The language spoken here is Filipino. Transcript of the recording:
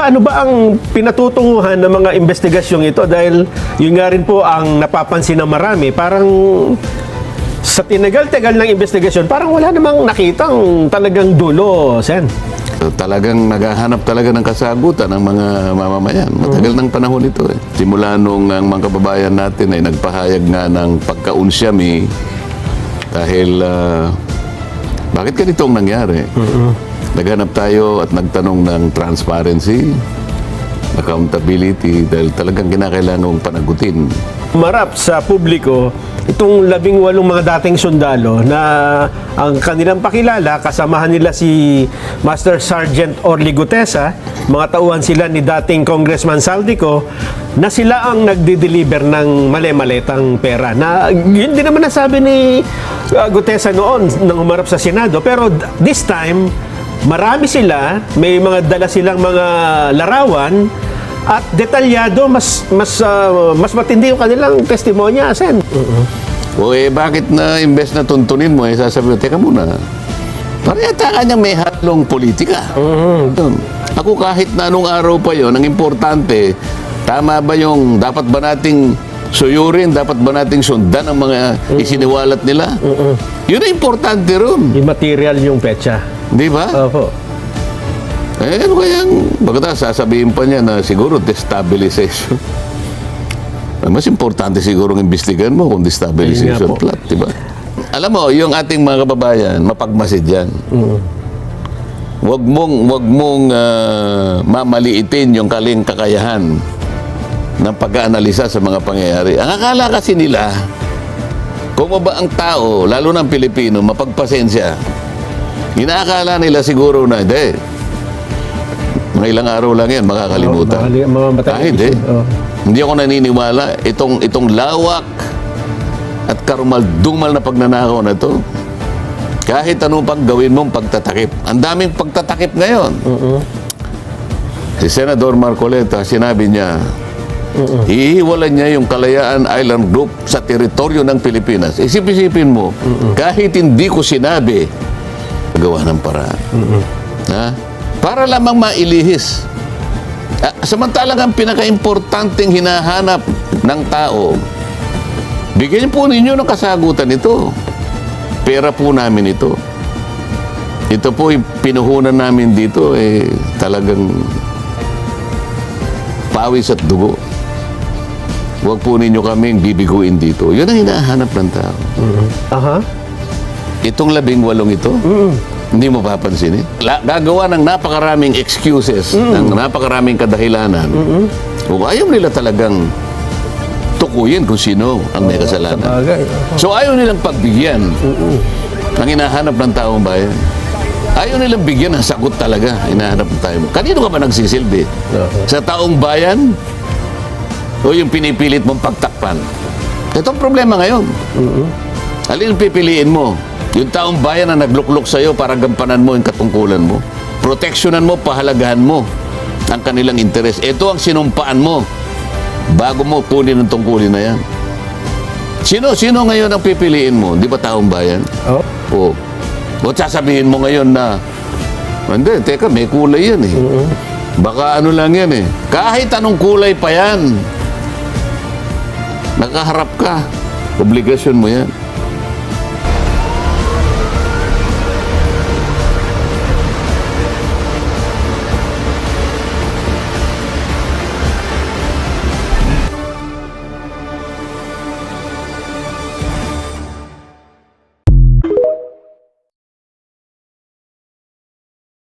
ano ba ang pinatutunguhan ng mga investigasyong ito? Dahil yun nga rin po ang napapansin ng marami. Parang sa tinagal-tagal ng investigasyon, parang wala namang nakitang talagang dulo, Sen. Talagang naghahanap talaga ng kasagutan ng mga mamamayan. Matagal ng panahon ito eh. Simula nung ang mga kababayan natin ay nagpahayag nga ng pagkaunsyami dahil bakit ganito ang nangyari? Naghanap tayo at nagtanong ng transparency, accountability dahil talagang kinakailangang panagutin. Marap sa publiko itong 18 mga dating sundalo na ang kanilang pakilala, kasamahan nila si Master Sergeant Orly Gutesa, mga tauhan sila ni dating Congressman Saldico, na sila ang nagdi-deliver ng mali-malitang pera. Na yun din naman nasabi ni Gutesa noon nang humarap sa Senado. Pero this time, marami sila, may mga dala silang mga larawan, at detalyado, mas matindi yung kanilang testimonya, Sen. O bakit na imbes na tuntunin mo, sasabihin mo, teka muna, parang yata kanyang may halong politika. Ako kahit na anong araw pa yon, ang importante, tama ba yung, dapat ba nating suyurin, dapat ba nating sundan ang mga isiniwalat nila? Yun ang importante ron. Yung material yung petsa. Di ba? Opo. Ano kayang, bagata sasabihin pa niya na siguro destabilization. Mas importante siguro ang imbestigan mo kung destabilization plot, di ba? Alam mo, yung ating mga kababayan, mapagmasid yan. Wag mong mamaliitin yung kakayahan ng pag-aanalisa sa mga pangyayari. Ang akala kasi nila, kung ba ang tao, lalo ng Pilipino, mapagpasensya, inaakala nila siguro na, hindi, mga ilang araw lang yan, makakalimutan. Hindi. Hindi ako naniniwala. Itong lawak at karumal-dumal na pagnanakaw na to, kahit ano pang gawin mong pagtatakip. Ang daming pagtatakip ngayon. Si Senador Marcoleta, sinabi niya, hihiwalan niya yung Kalayaan Island Group sa teritoryo ng Pilipinas. Isip-isipin mo, kahit hindi ko sinabi, gawa ng paraan. Ha? Para lamang mailihis. Samantalang ang pinaka-importanting hinahanap ng tao, bigyan po ninyo ng kasagutan ito. Pera po namin ito. Ito po pinuhunan namin dito, talagang pawis at dugo. Huwag po ninyo kaming bibiguin dito. Yun ang hinahanap ng tao. Itong 18 ito, hindi mo papansinin. Gagawa ng napakaraming excuses, ng napakaraming kadahilanan. Kung ayaw nila talagang tukuyin kung sino ang may kasalanan. So ayaw nilang pagbigyan ng hinahanap ng taong bayan. Ayaw nilang bigyan ng sagot talaga hinahanap ng taong bayan. Kanino ka ba nagsisilbi? Sa taong bayan? O yung pinipilit mong pagtakpan? Ito ang problema ngayon. Alin ang pipiliin mo? Yung taong bayan na nagluklok sa'yo para gampanan mo yung katungkulan mo. Proteksyonan mo, pahalagahan mo ang kanilang interes. Ito ang sinumpaan mo bago mo kunin ang tungkulin na yan. Sino ngayon ang pipiliin mo? Di ba taong bayan? O sasabihin mo ngayon na, hindi, teka, may kulay yan eh. Baka ano lang yan eh. Kahit anong kulay pa yan, nakaharap ka. Obligasyon mo yan.